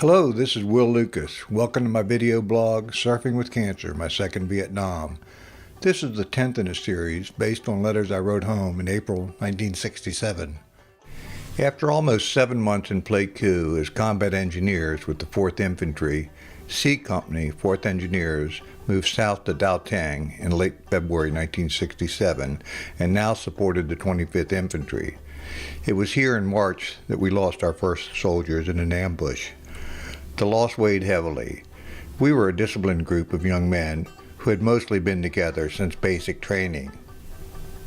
Hello, this is Will Lucas. Welcome to my video blog, Surfing with Cancer, my second Vietnam. This is the 10th in a series based on letters I wrote home in April 1967. After almost 7 months in Pleiku as combat engineers with the 4th Infantry, C Company, 4th Engineers, moved south to Dau Tieng in late February 1967 and now supported the 25th Infantry. It was here in March that we lost our first soldiers in an ambush. The loss weighed heavily. We were a disciplined group of young men who had mostly been together since basic training.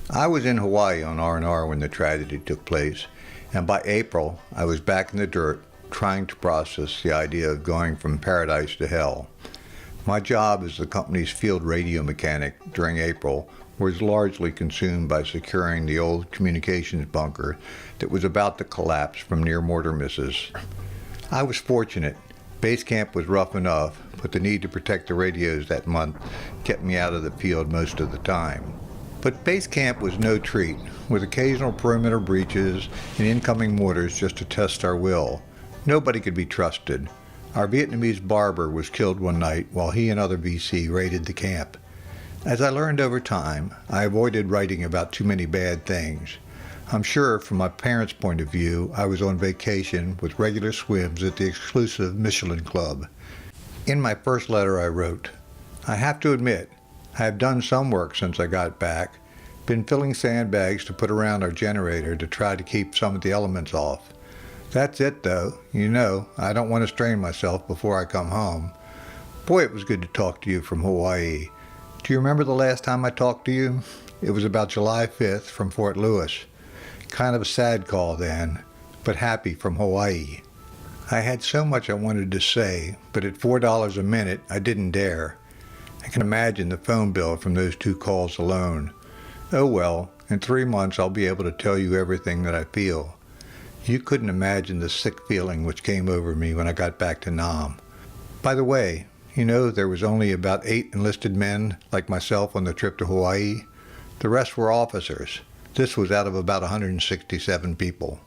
I was in Hawaii on R&R when the tragedy took place, and by April I was back in the dirt trying to process the idea of going from paradise to hell. My job as the company's field radio mechanic during April was largely consumed by securing the old communications bunker that was about to collapse from near mortar misses. I was fortunate. Base camp was rough enough, but the need to protect the radios that month kept me out of the field most of the time. But base camp was no treat, with occasional perimeter breaches and incoming mortars just to test our will. Nobody could be trusted. Our Vietnamese barber was killed one night while he and other VC raided the camp. As I learned over time, I avoided writing about too many bad things. I'm sure from my parents' point of view, I was on vacation with regular swims at the exclusive Michelin Club. In my first letter I wrote, I have to admit, I have done some work since I got back, been filling sandbags to put around our generator to try to keep some of the elements off. That's it though, you know, I don't want to strain myself before I come home. Boy, it was good to talk to you from Hawaii. Do you remember the last time I talked to you? It was about July 5th from Fort Lewis. Kind of a sad call then, but happy from Hawaii. I had so much I wanted to say, but at $4 a minute, I didn't dare. I can imagine the phone bill from those 2 calls alone. Oh well, in 3 months I'll be able to tell you everything that I feel. You couldn't imagine the sick feeling which came over me when I got back to Nam. By the way, you know there was only about 8 enlisted men like myself on the trip to Hawaii. The rest were officers. This was out of about 167 people.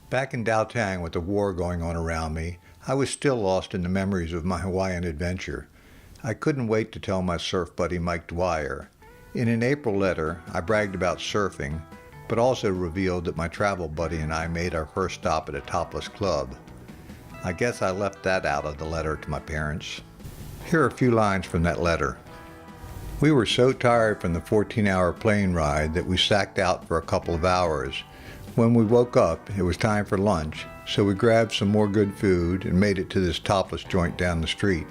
Back in Dau Tieng with the war going on around me, I was still lost in the memories of my Hawaiian adventure. I couldn't wait to tell my surf buddy Mike Dwyer. In an April letter, I bragged about surfing, but also revealed that my travel buddy and I made our first stop at a topless club. I guess I left that out of the letter to my parents. Here are a few lines from that letter. We were so tired from the 14-hour plane ride that we sacked out for a couple of hours. When we woke up, it was time for lunch, so we grabbed some more good food and made it to this topless joint down the street.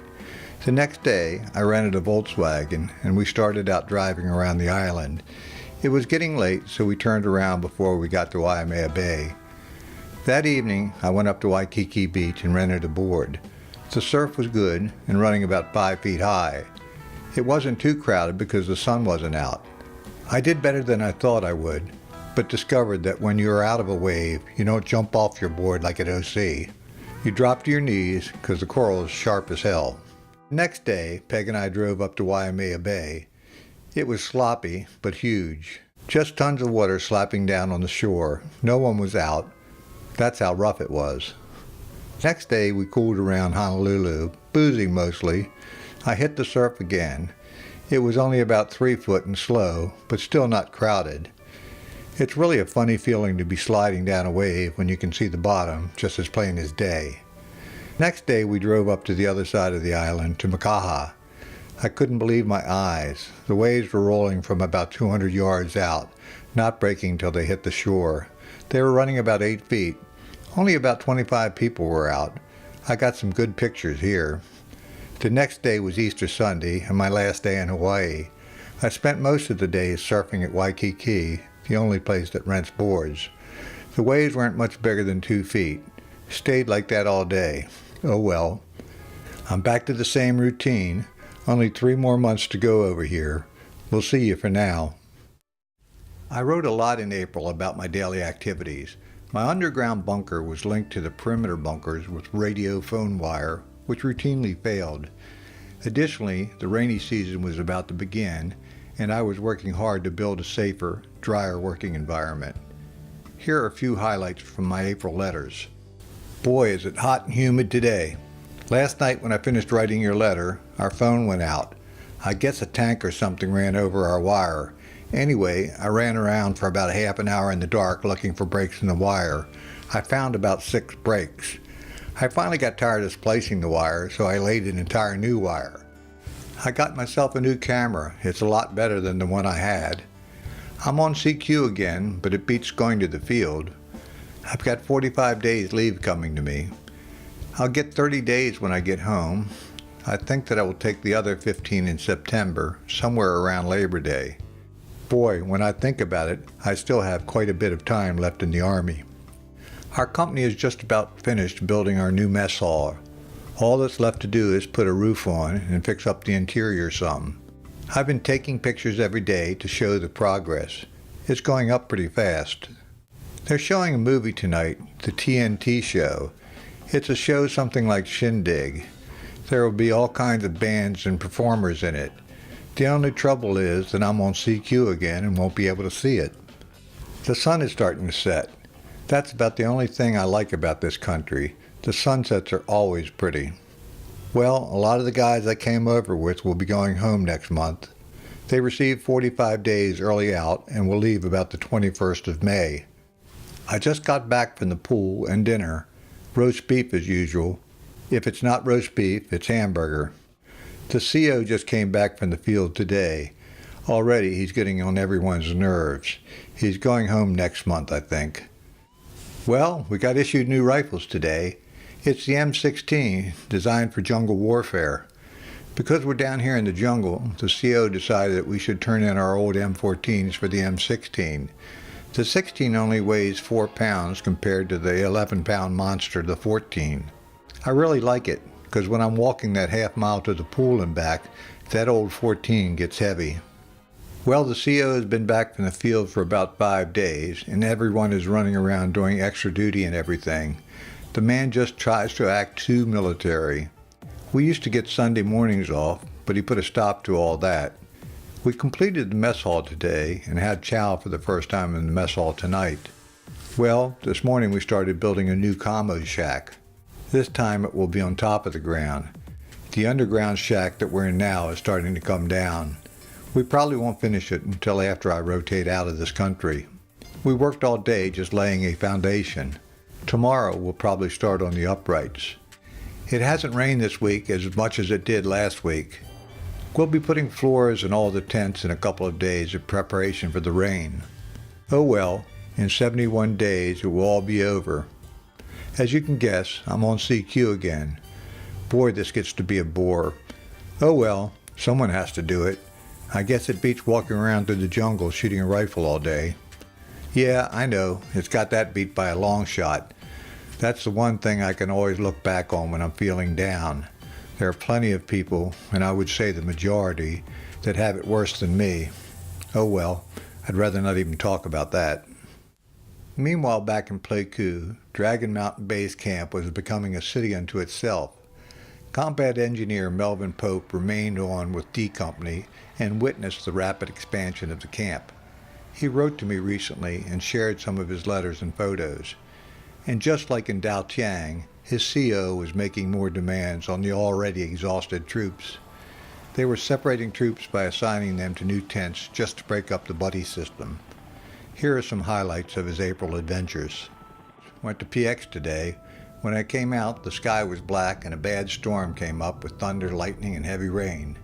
The next day, I rented a Volkswagen and we started out driving around the island. It was getting late, so we turned around before we got to Waimea Bay. That evening, I went up to Waikiki Beach and rented a board. The surf was good and running about 5 feet high. It wasn't too crowded because the sun wasn't out. I did better than I thought I would, but discovered that when you're out of a wave, you don't jump off your board like at OC. You drop to your knees because the coral is sharp as hell. Next day, Peg and I drove up to Waimea Bay. It was sloppy, but huge. Just tons of water slapping down on the shore. No one was out. That's how rough it was. Next day, we cooled around Honolulu, boozing mostly. I hit the surf again. It was only about 3 foot and slow, but still not crowded. It's really a funny feeling to be sliding down a wave when you can see the bottom just as plain as day. Next day we drove up to the other side of the island to Makaha. I couldn't believe my eyes. The waves were rolling from about 200 yards out, not breaking till they hit the shore. They were running about 8 feet. Only about 25 people were out. I got some good pictures here. The next day was Easter Sunday and my last day in Hawaii. I spent most of the days surfing at Waikiki, the only place that rents boards. The waves weren't much bigger than 2 feet. Stayed like that all day. Oh well. I'm back to the same routine. Only 3 more months to go over here. We'll see you for now. I wrote a lot in April about my daily activities. My underground bunker was linked to the perimeter bunkers with radio phone wire, which routinely failed. Additionally, the rainy season was about to begin, and I was working hard to build a safer, drier working environment. Here are a few highlights from my April letters. Boy, is it hot and humid today. Last night when I finished writing your letter, our phone went out. I guess a tank or something ran over our wire. Anyway, I ran around for about half an hour in the dark looking for breaks in the wire. I found about 6 breaks. I finally got tired of splicing the wire, so I laid an entire new wire. I got myself a new camera. It's a lot better than the one I had. I'm on CQ again, but it beats going to the field. I've got 45 days leave coming to me. I'll get 30 days when I get home. I think that I will take the other 15 in September, somewhere around Labor Day. Boy, when I think about it, I still have quite a bit of time left in the Army. Our company is just about finished building our new mess hall. All that's left to do is put a roof on and fix up the interior some. I've been taking pictures every day to show the progress. It's going up pretty fast. They're showing a movie tonight, the TNT show. It's a show something like Shindig. There will be all kinds of bands and performers in it. The only trouble is that I'm on CQ again and won't be able to see it. The sun is starting to set. That's about the only thing I like about this country. The sunsets are always pretty. Well, a lot of the guys I came over with will be going home next month. They received 45 days early out and will leave about the 21st of May. I just got back from the pool and dinner. Roast beef as usual. If it's not roast beef, it's hamburger. The CO just came back from the field today. Already he's getting on everyone's nerves. He's going home next month, I think. Well, we got issued new rifles today. It's the M16, designed for jungle warfare. Because we're down here in the jungle, the CO decided that we should turn in our old M14s for the M16. The 16 only weighs 4 pounds compared to the 11-pound monster, the 14. I really like it, because when I'm walking that half mile to the pool and back, that old 14 gets heavy. Well, the CO has been back from the field for about 5 days, and everyone is running around doing extra duty and everything. The man just tries to act too military. We used to get Sunday mornings off, but he put a stop to all that. We completed the mess hall today and had chow for the first time in the mess hall tonight. Well, this morning we started building a new commo shack. This time it will be on top of the ground. The underground shack that we're in now is starting to come down. We probably won't finish it until after I rotate out of this country. We worked all day just laying a foundation. Tomorrow we'll probably start on the uprights. It hasn't rained this week as much as it did last week. We'll be putting floors in all the tents in a couple of days in preparation for the rain. Oh well, in 71 days it will all be over. As you can guess, I'm on CQ again. Boy, this gets to be a bore. Oh well, someone has to do it. I guess it beats walking around through the jungle shooting a rifle all day. Yeah, I know, it's got that beat by a long shot. That's the one thing I can always look back on when I'm feeling down. There are plenty of people, and I would say the majority, that have it worse than me. Oh well, I'd rather not even talk about that. Meanwhile, back in Pleiku, Dragon Mountain Base Camp was becoming a city unto itself. Combat Engineer Melvin Pope remained on with D Company and witnessed the rapid expansion of the camp. He wrote to me recently and shared some of his letters and photos. And just like in Dau Tieng, his CO was making more demands on the already exhausted troops. They were separating troops by assigning them to new tents just to break up the buddy system. Here are some highlights of his April adventures. Went to PX today. When I came out, the sky was black and a bad storm came up with thunder, lightning, and heavy rain.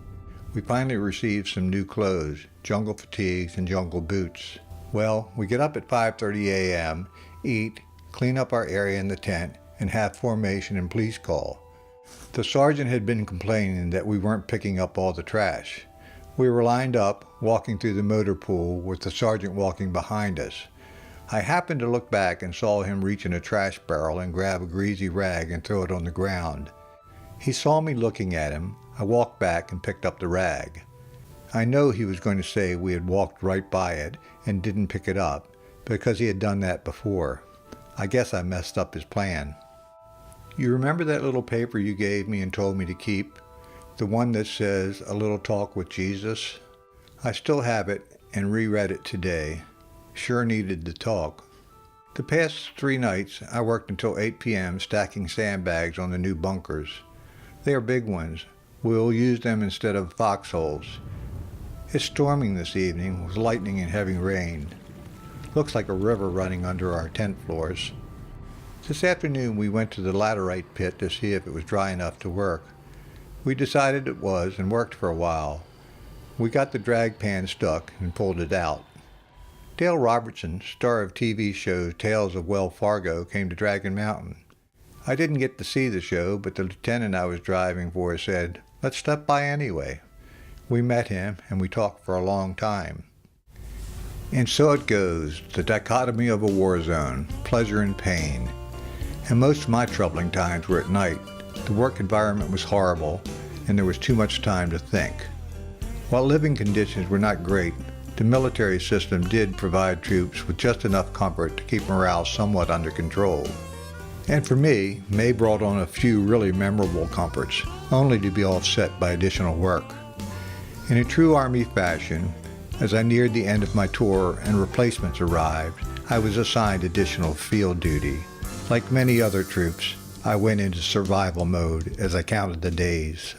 We finally received some new clothes, jungle fatigues and jungle boots. Well, we get up at 5:30 a.m., eat, clean up our area in the tent, and have formation and police call. The sergeant had been complaining that we weren't picking up all the trash. We were lined up, walking through the motor pool with the sergeant walking behind us. I happened to look back and saw him reach in a trash barrel and grab a greasy rag and throw it on the ground. He saw me looking at him. I walked back and picked up the rag. I know he was going to say we had walked right by it and didn't pick it up, because he had done that before. I guess I messed up his plan. You remember that little paper you gave me and told me to keep? The one that says, "A Little Talk with Jesus"? I still have it and reread it today. Sure needed the talk. The past 3 nights, I worked until 8 p.m. stacking sandbags on the new bunkers. They are big ones. We'll use them instead of foxholes. It's storming this evening with lightning and heavy rain. Looks like a river running under our tent floors. This afternoon we went to the laterite pit to see if it was dry enough to work. We decided it was and worked for a while. We got the drag pan stuck and pulled it out. Dale Robertson, star of TV show Tales of Wells Fargo, came to Dragon Mountain. I didn't get to see the show, but the lieutenant I was driving for said, "Let's stop by anyway." We met him and we talked for a long time. And so it goes, the dichotomy of a war zone, pleasure and pain. And most of my troubling times were at night. The work environment was horrible and there was too much time to think. While living conditions were not great, the military system did provide troops with just enough comfort to keep morale somewhat under control. And for me, May brought on a few really memorable comforts, only to be offset by additional work. In a true Army fashion, as I neared the end of my tour and replacements arrived, I was assigned additional field duty. Like many other troops, I went into survival mode as I counted the days.